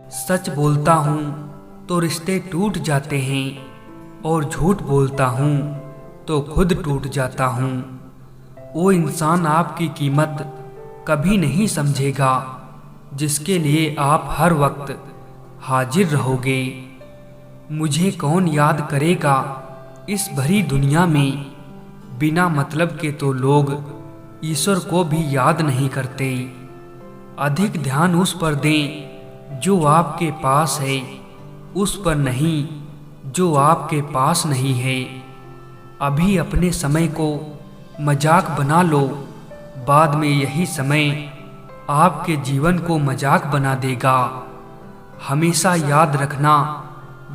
सच बोलता हूँ तो रिश्ते टूट जाते हैं और झूठ बोलता हूँ तो खुद टूट जाता हूँ। वो इंसान आपकी कीमत कभी नहीं समझेगा जिसके लिए आप हर वक्त हाजिर रहोगे। मुझे कौन याद करेगा इस भरी दुनिया में, बिना मतलब के तो लोग ईश्वर को भी याद नहीं करते। अधिक ध्यान उस पर दें जो आपके पास है, उस पर नहीं जो आपके पास नहीं है। अभी अपने समय को मजाक बना लो, बाद में यही समय आपके जीवन को मजाक बना देगा। हमेशा याद रखना,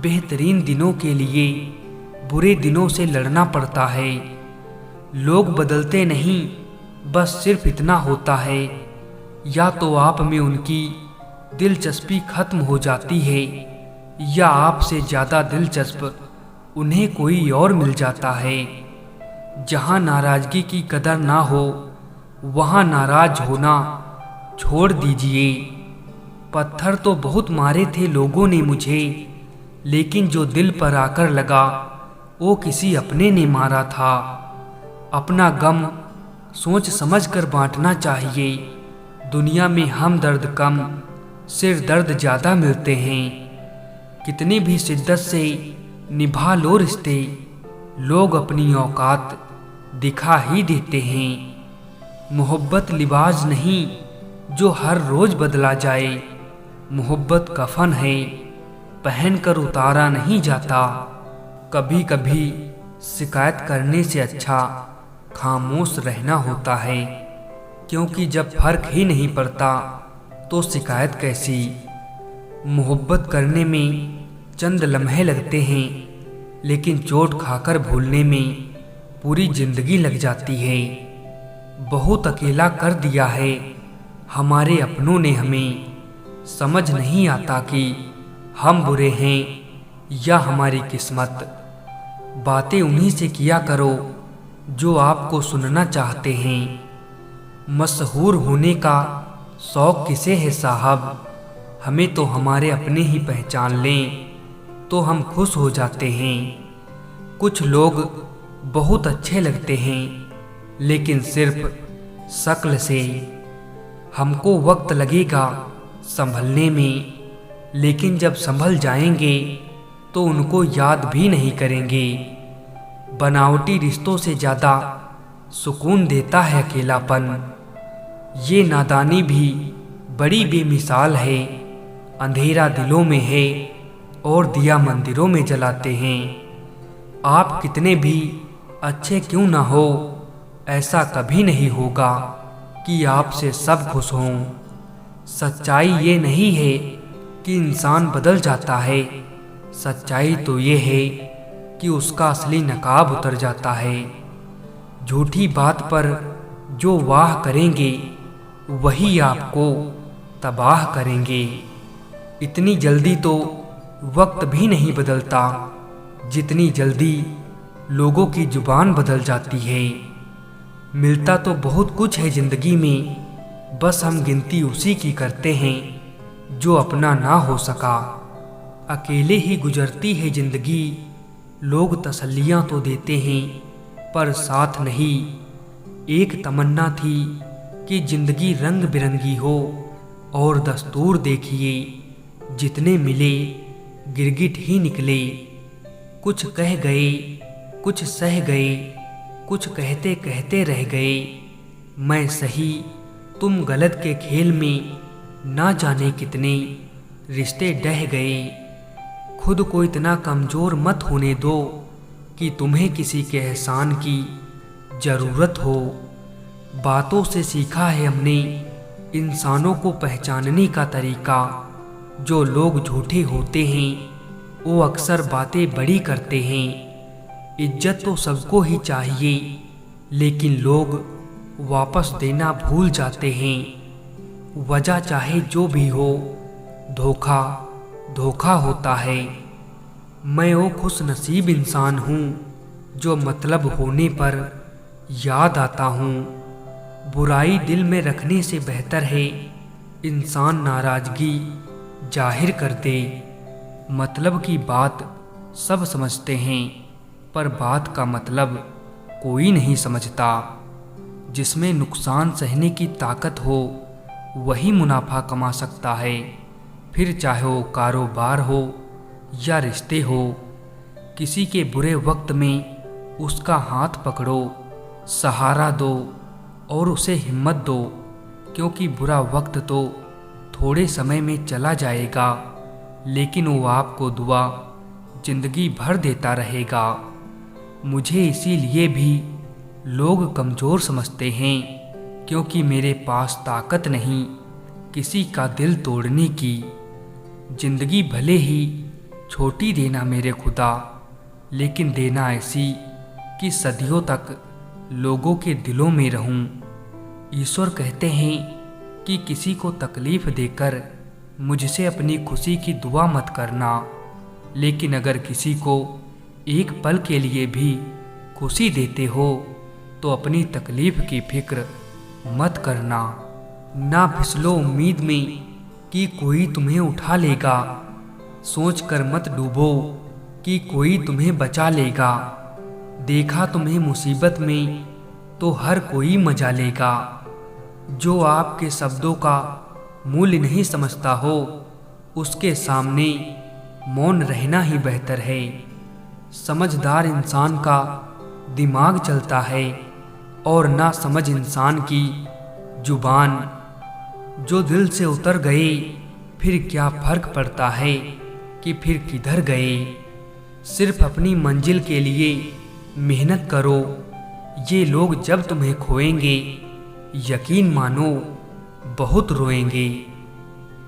बेहतरीन दिनों के लिए बुरे दिनों से लड़ना पड़ता है। लोग बदलते नहीं, बस सिर्फ इतना होता है, या तो आप में उनकी दिलचस्पी खत्म हो जाती है या आपसे ज़्यादा दिलचस्प उन्हें कोई और मिल जाता है। जहाँ नाराज़गी की कदर ना हो वहाँ नाराज होना छोड़ दीजिए। पत्थर तो बहुत मारे थे लोगों ने मुझे, लेकिन जो दिल पर आकर लगा वो किसी अपने ने मारा था। अपना गम सोच समझ कर बांटना चाहिए। दुनिया में हमदर्द कम, सिर दर्द ज़्यादा मिलते हैं। कितनी भी शिद्दत से निभा लो रिश्ते, लोग अपनी औकात दिखा ही देते हैं। मोहब्बत लिबास नहीं जो हर रोज़ बदला जाए, मोहब्बत कफन है पहन कर उतारा नहीं जाता। कभी कभी शिकायत करने से अच्छा खामोश रहना होता है, क्योंकि जब फर्क ही नहीं पड़ता तो शिकायत कैसी। मोहब्बत करने में चंद लम्हे लगते हैं, लेकिन चोट खाकर भूलने में पूरी जिंदगी लग जाती है। बहुत अकेला कर दिया है हमारे अपनों ने हमें, समझ नहीं आता कि हम बुरे हैं या हमारी किस्मत। बातें उन्हीं से किया करो जो आपको सुनना चाहते हैं। मशहूर होने का शौक किसे है साहब, हमें तो हमारे अपने ही पहचान लें तो हम खुश हो जाते हैं। कुछ लोग बहुत अच्छे लगते हैं, लेकिन सिर्फ शक्ल से। हमको वक्त लगेगा संभलने में, लेकिन जब संभल जाएंगे तो उनको याद भी नहीं करेंगे। बनावटी रिश्तों से ज़्यादा सुकून देता है अकेलापन। ये नादानी भी बड़ी बेमिसाल है। अंधेरा दिलों में है और दिया मंदिरों में जलाते हैं। आप कितने भी अच्छे क्यों ना हो, ऐसा कभी नहीं होगा कि आपसे सब खुश हों। सच्चाई ये नहीं है कि इंसान बदल जाता है, सच्चाई तो ये है कि उसका असली नकाब उतर जाता है। झूठी बात पर जो वाह करेंगे वही आपको तबाह करेंगे। इतनी जल्दी तो वक्त भी नहीं बदलता जितनी जल्दी लोगों की जुबान बदल जाती है। मिलता तो बहुत कुछ है ज़िंदगी में, बस हम गिनती उसी की करते हैं जो अपना ना हो सका। अकेले ही गुजरती है ज़िंदगी, लोग तसल्लियाँ तो देते हैं पर साथ नहीं। एक तमन्ना थी कि ज़िंदगी रंग बिरंगी हो, और दस्तूर देखिए जितने मिले गिरगिट ही निकले। कुछ कह गए, कुछ सह गए, कुछ कहते कहते रह गए। मैं सही तुम गलत के खेल में ना जाने कितने रिश्ते ढह गए। खुद को इतना कमज़ोर मत होने दो कि तुम्हें किसी के एहसान की ज़रूरत हो। बातों से सीखा है हमने इंसानों को पहचानने का तरीका। जो लोग झूठे होते हैं वो अक्सर बातें बड़ी करते हैं। इज्जत तो सबको ही चाहिए, लेकिन लोग वापस देना भूल जाते हैं। वजह चाहे जो भी हो, धोखा धोखा होता है। मैं वो खुश नसीब इंसान हूँ जो मतलब होने पर याद आता हूँ। बुराई दिल में रखने से बेहतर है इंसान नाराज़गी जाहिर कर दे। मतलब की बात सब समझते हैं, पर बात का मतलब कोई नहीं समझता। जिसमें नुकसान सहने की ताकत हो वही मुनाफा कमा सकता है, फिर चाहे वो कारोबार हो या रिश्ते हो। किसी के बुरे वक्त में उसका हाथ पकड़ो, सहारा दो और उसे हिम्मत दो, क्योंकि बुरा वक्त तो थोड़े समय में चला जाएगा, लेकिन वो आपको दुआ जिंदगी भर देता रहेगा। मुझे इसीलिए भी लोग कमज़ोर समझते हैं, क्योंकि मेरे पास ताकत नहीं किसी का दिल तोड़ने की। जिंदगी भले ही छोटी देना मेरे खुदा, लेकिन देना ऐसी कि सदियों तक लोगों के दिलों में रहूं। ईश्वर कहते हैं कि किसी को तकलीफ़ देकर मुझसे अपनी खुशी की दुआ मत करना, लेकिन अगर किसी को एक पल के लिए भी खुशी देते हो तो अपनी तकलीफ़ की फिक्र मत करना। ना फिसलो उम्मीद में कि कोई तुम्हें उठा लेगा, सोच कर मत डूबो कि कोई तुम्हें बचा लेगा। देखा तुम्हें मुसीबत में तो हर कोई मजा लेगा। जो आपके शब्दों का मूल्य नहीं समझता हो, उसके सामने मौन रहना ही बेहतर है। समझदार इंसान का दिमाग चलता है और ना समझ इंसान की जुबान। जो दिल से उतर गए फिर क्या फर्क पड़ता है कि फिर किधर गए। सिर्फ अपनी मंजिल के लिए मेहनत करो। ये लोग जब तुम्हें खोएंगे यकीन मानो बहुत रोएंगे।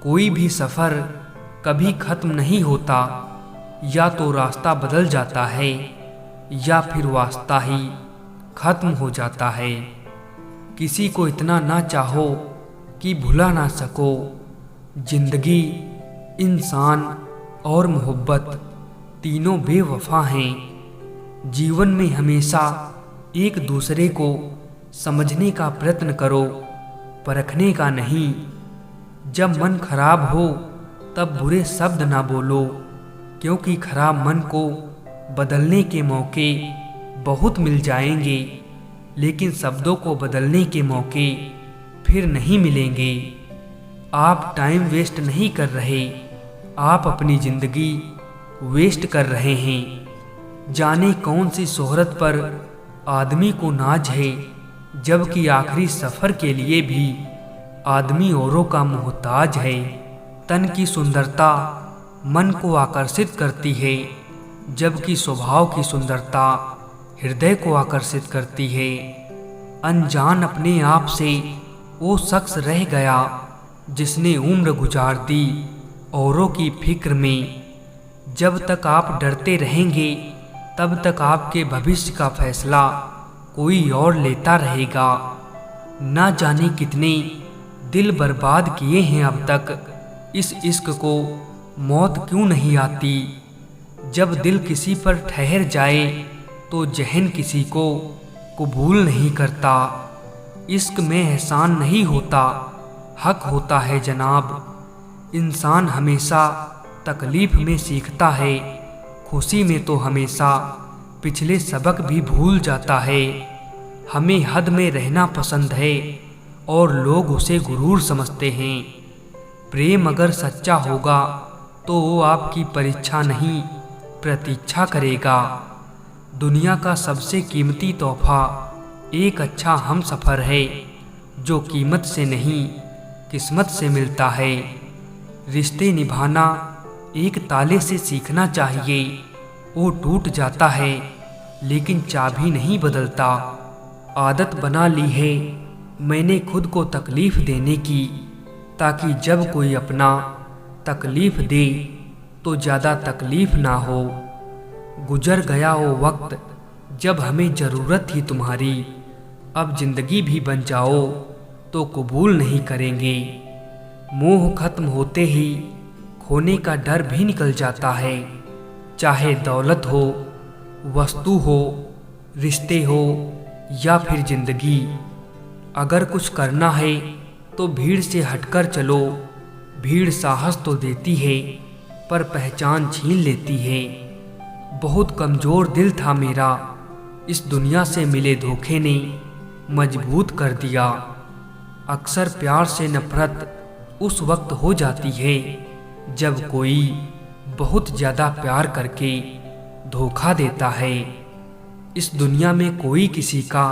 कोई भी सफ़र कभी ख़त्म नहीं होता, या तो रास्ता बदल जाता है या फिर वास्ता ही ख़त्म हो जाता है। किसी को इतना ना चाहो कि भुला ना सको। जिंदगी, इंसान और मोहब्बत तीनों बेवफा हैं। जीवन में हमेशा एक दूसरे को समझने का प्रयत्न करो, परखने का नहीं। जब मन खराब हो तब बुरे शब्द ना बोलो, क्योंकि खराब मन को बदलने के मौके बहुत मिल जाएंगे, लेकिन शब्दों को बदलने के मौके फिर नहीं मिलेंगे। आप टाइम वेस्ट नहीं कर रहे, आप अपनी ज़िंदगी वेस्ट कर रहे हैं। जाने कौन सी शोहरत पर आदमी को नाज है, जबकि आखिरी सफ़र के लिए भी आदमी औरों का मोहताज है। तन की सुंदरता मन को आकर्षित करती है, जबकि स्वभाव की सुंदरता हृदय को आकर्षित करती है। अनजान अपने आप से वो शख्स रह गया जिसने उम्र गुजार दी औरों की फिक्र में। जब तक आप डरते रहेंगे तब तक आपके भविष्य का फैसला कोई और लेता रहेगा। ना जाने कितने दिल बर्बाद किए हैं अब तक, इस इश्क को मौत क्यों नहीं आती। जब दिल किसी पर ठहर जाए तो जहन किसी को कबूल नहीं करता। इश्क में एहसान नहीं होता, हक होता है जनाब। इंसान हमेशा तकलीफ में सीखता है, खुशी में तो हमेशा पिछले सबक भी भूल जाता है। हमें हद में रहना पसंद है और लोग उसे गुरूर समझते हैं। प्रेम अगर सच्चा होगा तो वो आपकी परीक्षा नहीं प्रतीक्षा करेगा। दुनिया का सबसे कीमती तोहफा एक अच्छा हमसफ़र है, जो कीमत से नहीं किस्मत से मिलता है। रिश्ते निभाना एक ताले से सीखना चाहिए। वो टूट जाता है लेकिन चाबी नहीं बदलता। आदत बना ली है मैंने खुद को तकलीफ़ देने की, ताकि जब कोई अपना तकलीफ़ दे तो ज़्यादा तकलीफ़ ना हो। गुजर गया वो वक्त जब हमें ज़रूरत थी तुम्हारी। अब ज़िंदगी भी बन जाओ तो कबूल नहीं करेंगे। मोह खत्म होते ही खोने का डर भी निकल जाता है। चाहे दौलत हो, वस्तु हो, रिश्ते हो या फिर ज़िंदगी। अगर कुछ करना है तो भीड़ से हटकर चलो, भीड़ साहस तो देती है पर पहचान छीन लेती है। बहुत कमज़ोर दिल था मेरा, इस दुनिया से मिले धोखे ने मजबूत कर दिया। अक्सर प्यार से नफरत उस वक्त हो जाती है जब कोई बहुत ज़्यादा प्यार करके धोखा देता है। इस दुनिया में कोई किसी का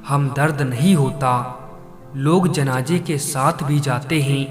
हमदर्द नहीं होता। लोग जनाजे के साथ भी जाते हैं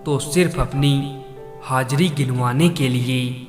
तो सिर्फ अपनी हाजिरी गिनवाने के लिए।